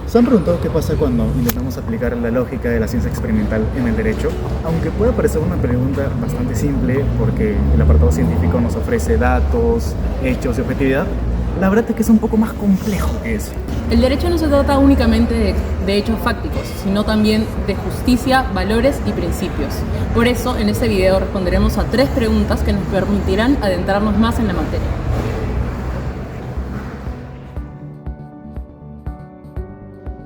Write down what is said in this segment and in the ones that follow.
¿Se han preguntado qué pasa cuando intentamos aplicar la lógica de la ciencia experimental en el derecho? Aunque pueda parecer una pregunta bastante simple porque el apartado científico nos ofrece datos, hechos y objetividad, la verdad es que es un poco más complejo que eso. El derecho no se trata únicamente de hechos fácticos, sino también de justicia, valores y principios. Por eso, en este video responderemos a 3 preguntas que nos permitirán adentrarnos más en la materia.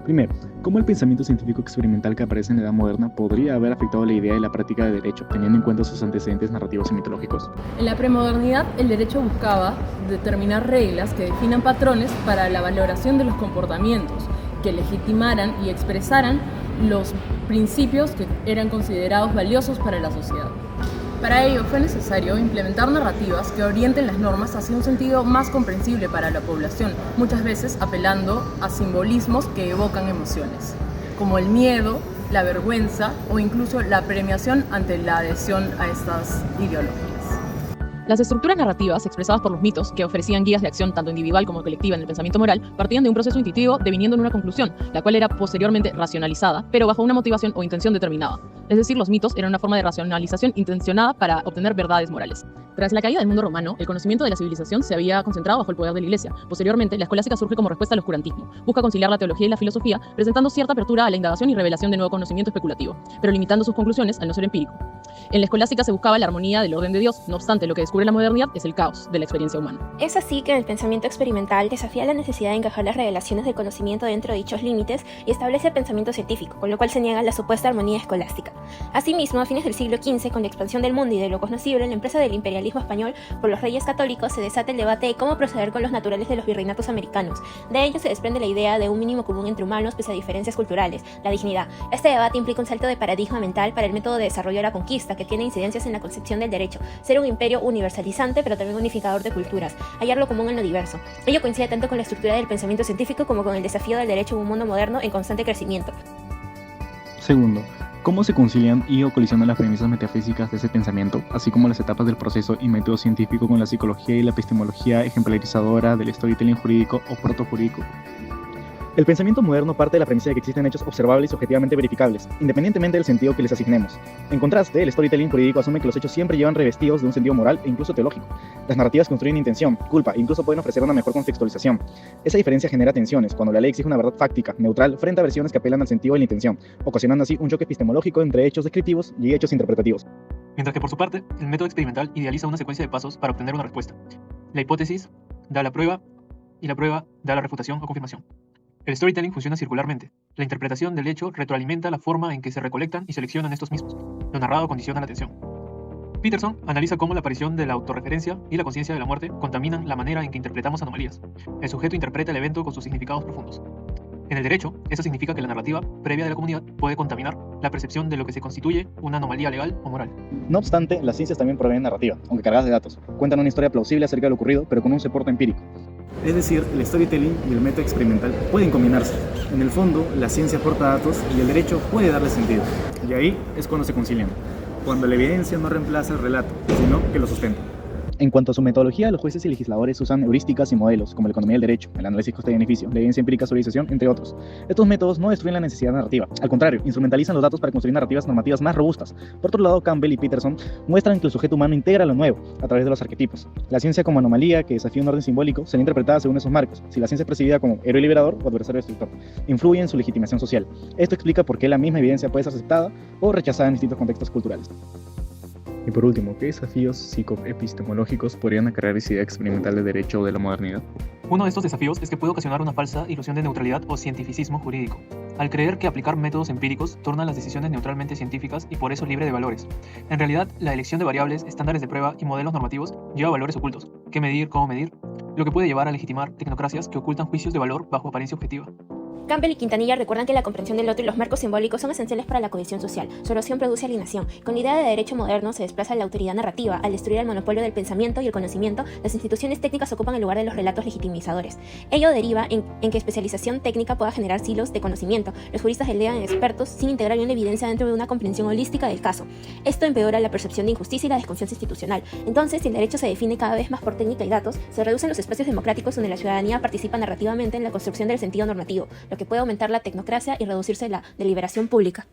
Primero, ¿cómo el pensamiento científico experimental que aparece en la Edad Moderna podría haber afectado la idea y la práctica de derecho, teniendo en cuenta sus antecedentes narrativos y mitológicos? En la premodernidad, el derecho buscaba determinar reglas que definan patrones para la valoración de los comportamientos, que legitimaran y expresaran los principios que eran considerados valiosos para la sociedad. Para ello fue necesario implementar narrativas que orienten las normas hacia un sentido más comprensible para la población, muchas veces apelando a simbolismos que evocan emociones, como el miedo, la vergüenza o incluso la premiación ante la adhesión a estas ideologías. Las estructuras narrativas expresadas por los mitos, que ofrecían guías de acción tanto individual como colectiva en el pensamiento moral, partían de un proceso intuitivo deviniendo en una conclusión, la cual era posteriormente racionalizada, pero bajo una motivación o intención determinada. Es decir, los mitos eran una forma de racionalización intencionada para obtener verdades morales. Tras la caída del mundo romano, el conocimiento de la civilización se había concentrado bajo el poder de la Iglesia. Posteriormente, la escolástica surge como respuesta al oscurantismo. Busca conciliar la teología y la filosofía, presentando cierta apertura a la indagación y revelación de nuevo conocimiento especulativo, pero limitando sus conclusiones al no ser empírico. En la escolástica se buscaba la armonía del orden de Dios, no obstante, lo que descubre la modernidad es el caos de la experiencia humana. Es así que el pensamiento experimental desafía la necesidad de encajar las revelaciones del conocimiento dentro de dichos límites y establece el pensamiento científico, con lo cual se niega la supuesta armonía escolástica. Asimismo, a fines del siglo XV, con la expansión del mundo y de lo cognoscible, en la empresa del imperialismo español por los reyes católicos, se desata el debate de cómo proceder con los naturales de los virreinatos americanos. De ello se desprende la idea de un mínimo común entre humanos pese a diferencias culturales, la dignidad. Este debate implica un salto de paradigma mental para el método de desarrollo de la conquista, que tiene incidencias en la concepción del derecho, ser un imperio universalizante pero también unificador de culturas, hallar lo común en lo diverso. Ello coincide tanto con la estructura del pensamiento científico como con el desafío del derecho en un mundo moderno en constante crecimiento. Segundo, ¿cómo se concilian y o colisionan las premisas metafísicas de ese pensamiento, así como las etapas del proceso y método científico con la psicología y la epistemología ejemplarizadora del storytelling jurídico o protojurídico? El pensamiento moderno parte de la premisa de que existen hechos observables y objetivamente verificables, independientemente del sentido que les asignemos. En contraste, el storytelling jurídico asume que los hechos siempre llevan revestidos de un sentido moral e incluso teológico. Las narrativas construyen intención, culpa e incluso pueden ofrecer una mejor contextualización. Esa diferencia genera tensiones cuando la ley exige una verdad fáctica, neutral, frente a versiones que apelan al sentido de la intención, ocasionando así un choque epistemológico entre hechos descriptivos y hechos interpretativos. Mientras que por su parte, el método experimental idealiza una secuencia de pasos para obtener una respuesta. La hipótesis da la prueba y la prueba da la refutación o confirmación. El storytelling funciona circularmente. La interpretación del hecho retroalimenta la forma en que se recolectan y seleccionan estos mismos. Lo narrado condiciona la atención. Peterson analiza cómo la aparición de la autorreferencia y la conciencia de la muerte contaminan la manera en que interpretamos anomalías. El sujeto interpreta el evento con sus significados profundos. En el derecho, eso significa que la narrativa previa de la comunidad puede contaminar la percepción de lo que se constituye una anomalía legal o moral. No obstante, las ciencias también proveen narrativa, aunque cargadas de datos. Cuentan una historia plausible acerca de lo ocurrido, pero con un soporte empírico. Es decir, el storytelling y el método experimental pueden combinarse. En el fondo, la ciencia aporta datos y el derecho puede darle sentido. Y ahí es cuando se concilian. Cuando la evidencia no reemplaza el relato, sino que lo sustenta. En cuanto a su metodología, los jueces y legisladores usan heurísticas y modelos, como la economía del derecho, el análisis coste-beneficio, la evidencia empírica socialización, entre otros. Estos métodos no destruyen la necesidad narrativa, al contrario, instrumentalizan los datos para construir narrativas normativas más robustas. Por otro lado, Campbell y Peterson muestran que el sujeto humano integra lo nuevo a través de los arquetipos. La ciencia como anomalía que desafía un orden simbólico será interpretada según esos marcos, si la ciencia es percibida como héroe liberador o adversario destructor. Influye en su legitimación social. Esto explica por qué la misma evidencia puede ser aceptada o rechazada en distintos contextos culturales. Y por último, ¿qué desafíos psicoepistemológicos podrían acarrear esa idea experimental de derecho o de la modernidad? Uno de estos desafíos es que puede ocasionar una falsa ilusión de neutralidad o cientificismo jurídico, al creer que aplicar métodos empíricos torna las decisiones neutralmente científicas y por eso libre de valores. En realidad, la elección de variables, estándares de prueba y modelos normativos lleva valores ocultos. ¿Qué medir? ¿Cómo medir? Lo que puede llevar a legitimar tecnocracias que ocultan juicios de valor bajo apariencia objetiva. Campbell y Quintanilla recuerdan que la comprensión del otro y los marcos simbólicos son esenciales para la cohesión social. Su erosión produce alienación. Con la idea de derecho moderno se desplaza la autoridad narrativa. Al destruir el monopolio del pensamiento y el conocimiento, las instituciones técnicas ocupan el lugar de los relatos legitimizadores. Ello deriva en que especialización técnica pueda generar silos de conocimiento. Los juristas delegan en expertos sin integrar bien la evidencia dentro de una comprensión holística del caso. Esto empeora la percepción de injusticia y la desconfianza institucional. Entonces, si el derecho se define cada vez más por técnica y datos, se reducen los espacios democráticos donde la ciudadanía participa narrativamente en la construcción del sentido normativo. lo que puede aumentar la tecnocracia y reducirse la deliberación pública.